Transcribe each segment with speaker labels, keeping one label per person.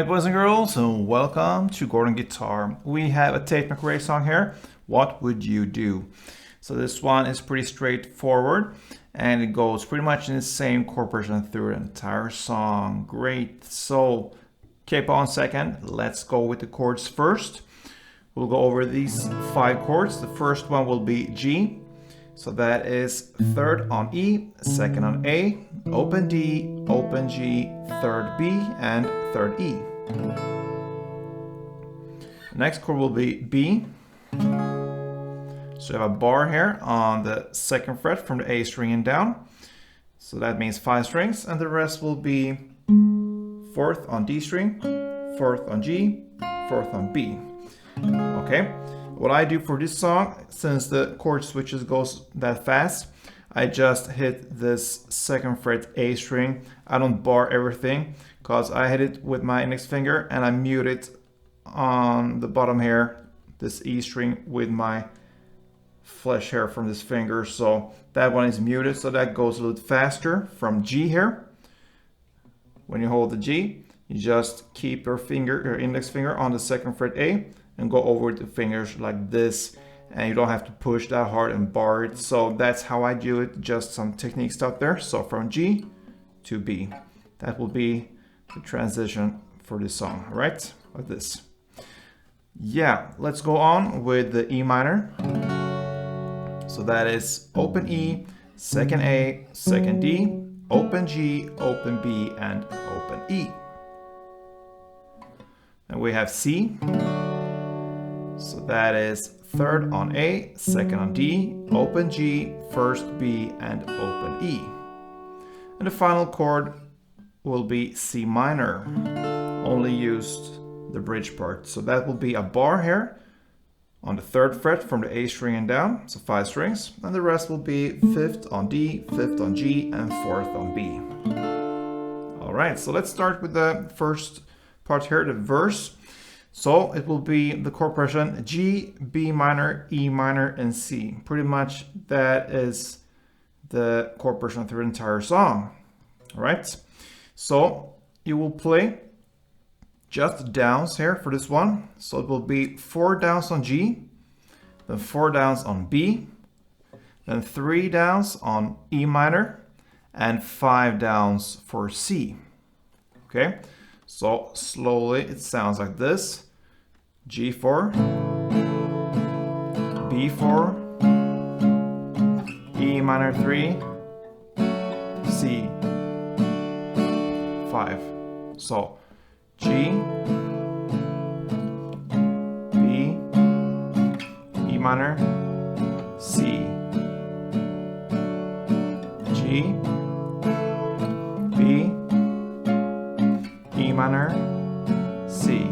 Speaker 1: boys and girls, and welcome to Gordon Guitar. We have a TATE MCRAE song here, What Would You Do? So this one is pretty straightforward, and it goes pretty much in the same chord progression through the entire song. Great, so keep on second. Let's go with the chords first. We'll go over these 5 chords. The first one will be G. So that is third on E, second on A, open D, open G, third B, and third E. The next chord will be B. So you have a bar here on the 2nd fret from the A string and down. So that means 5 strings, and the rest will be 4th on D string, 4th on G, 4th on B. Okay. What I do for this song, since the chord switches goes that fast, I just hit this 2nd fret A string. I don't bar everything because I hit it with my index finger and I mute it on the bottom here, this E string, with my flesh hair from this finger. So that one is muted, so that goes a little faster from G here. When you hold the G, you just keep your index finger on the 2nd fret A and go over the fingers like this, and you don't have to push that hard and bar it. So that's how I do it, just some technique stuff there. So from G to B, that will be the transition for this song, right? Like this. Yeah, let's go on with the E minor. So that is open E, 2nd A, 2nd D, open G, open B, and open E. And we have C. So that is 3rd on A, 2nd on D, open G, 1st B, and open E. And the final chord will be C minor. Only used the bridge part. So that will be a bar here on the 3rd fret from the A string and down, so 5 strings. And the rest will be 5th on D, 5th on G, and 4th on B. All right, so let's start with the first part here, the verse. So it will be the chord progression G, B minor, E minor, and C. Pretty much that is the chord progression through the entire song. All right. So you will play just downs here for this one. So it will be 4 downs on G, then 4 downs on B, then 3 downs on E minor, and 5 downs for C. Okay. So slowly it sounds like this. G4, B4, E minor 3, C 5. So G, B, E minor, C, G, B, E minor, C.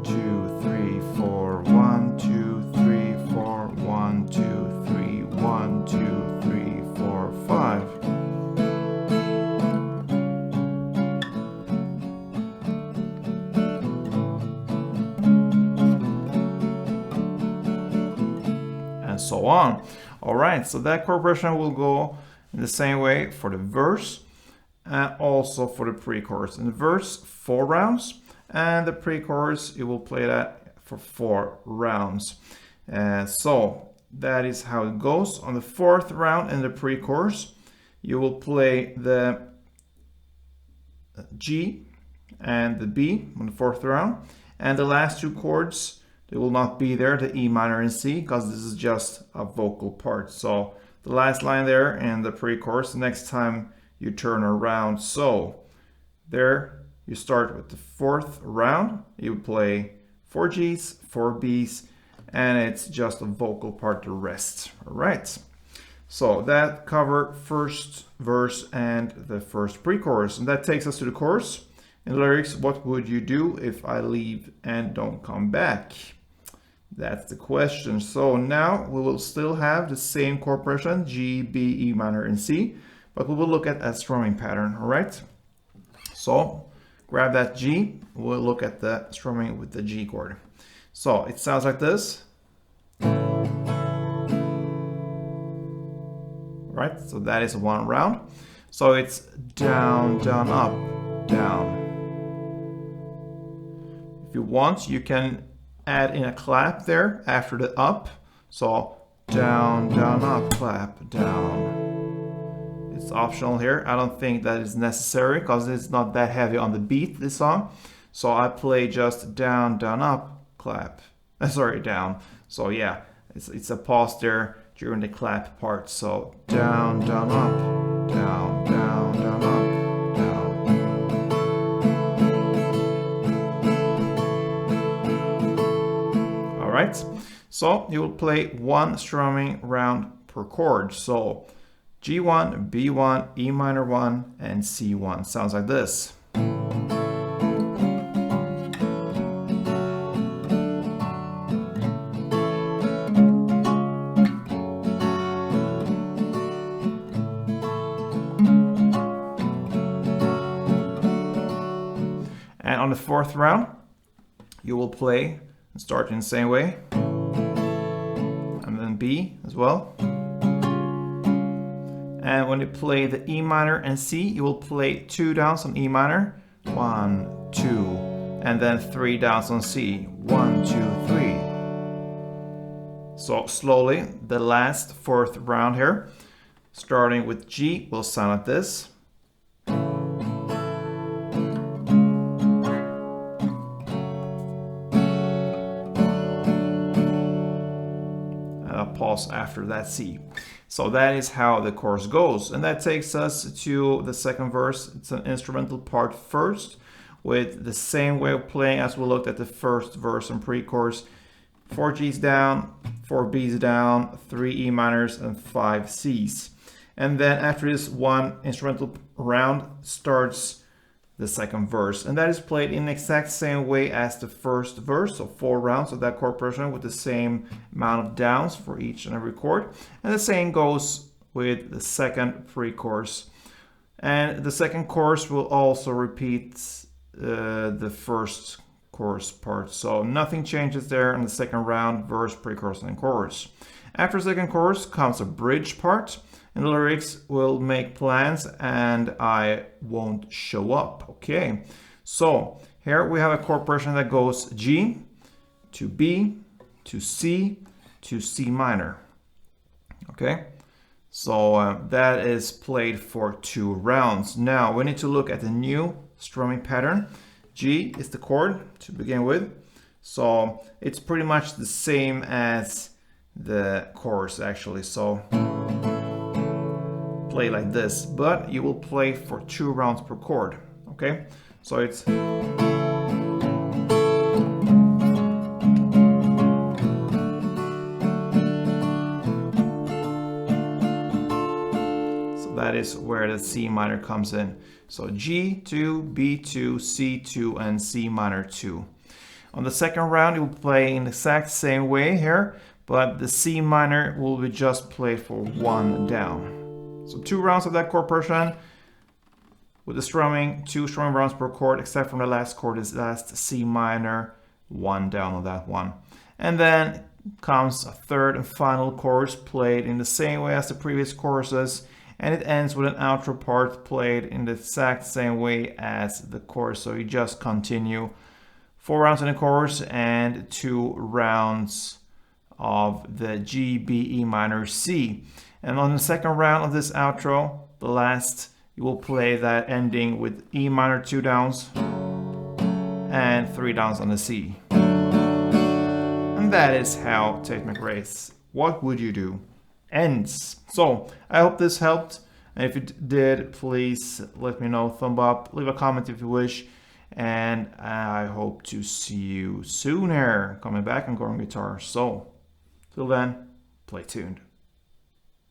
Speaker 1: 2, 3, 4, 1, 2, 3, 4, 1, 2, 3, 1, 2, 3, 4, 5. And so on. All right, so that chord progression will go in the same way for the verse and also for the pre-chorus. In the verse, 4 rounds, and the pre-chorus, you will play that for 4 rounds. So that is how it goes. On the 4th round in the pre-chorus, you will play the G and the B on the 4th round, and the last 2 chords, they will not be there, the E minor and C, because this is just a vocal part. So the last line there in the pre-chorus, the next time you turn around. So there you start with the 4th round, you play 4 Gs, 4 Bs, and it's just a vocal part, the rest. All right. So that covered first verse and the first pre-chorus, and that takes us to the chorus. In the lyrics, what would you do if I leave and don't come back? That's the question. So now we will still have the same chord progression, G, B, E minor, and C, but we will look at a strumming pattern, all right? So grab that G, we'll look at the strumming with the G chord. So it sounds like this. Right, so that is 1 round. So it's down, down, up, down. If you want, you can add in a clap there after the up. So down, down, up, clap, down. It's optional here. I don't think that is necessary because it's not that heavy on the beat, this song. So I play just down, down, up, clap. Sorry, down. So yeah, it's a pause there during the clap part. So down, down, up, down, down, down, up, down. All right. So you will play one strumming round per chord. So G1, B1, E minor 1, and C1. Sounds like this. And on the fourth round, you will play and start in the same way. And then B as well. And when you play the E minor and C, you will play 2 downs on E minor. 1, 2. And then 3 downs on C. 1, 2, 3. So slowly, the last fourth round here, starting with G, will sound like this. Pause after that C. So that is how the chorus goes, and that takes us to the second verse. It's an instrumental part first with the same way of playing as we looked at the first verse and pre-chorus. 4 G's down, 4 B's down, 3 E minors, and 5 C's. And then after this one instrumental round starts the second verse, and that is played in the exact same way as the first verse. So 4 rounds of that chord progression with the same amount of downs for each and every chord, and the same goes with the second pre-chorus. And the second chorus will also repeat the first chorus part, so nothing changes there in the second round: verse, pre-chorus, and chorus. After the second chorus comes a bridge part, and the lyrics will make plans and I won't show up. Okay, so here we have a chord progression that goes G to B to C to C minor. Okay, so that is played for 2 rounds. Now we need to look at the new strumming pattern. G is the chord to begin with, so it's pretty much the same as the chorus actually. So play like this, but you will play for 2 rounds per chord. Okay, so it's so that is where the C minor comes in. So G2, B2, C2, and C minor 2. On the second round, you will play in the exact same way here, but the C minor will be just played for 1 down. So 2 rounds of that chord progression with the strumming, 2 strumming rounds per chord, except from the last chord, is last C minor, 1 down on that one. And then comes a third and final chorus played in the same way as the previous choruses, and it ends with an outro part played in the exact same way as the chorus. So you just continue 4 rounds in the chorus and 2 rounds of the G, B, E minor, C. And on the second round of this outro, the last, you will play that ending with E minor 2 downs and 3 downs on the C. And that is how TATE MCRAE's What Would You Do ends. So I hope this helped, and if it did, please let me know, thumb up, leave a comment if you wish, and I hope to see you soon here, coming back on Chord Guitar. So till then, play tuned.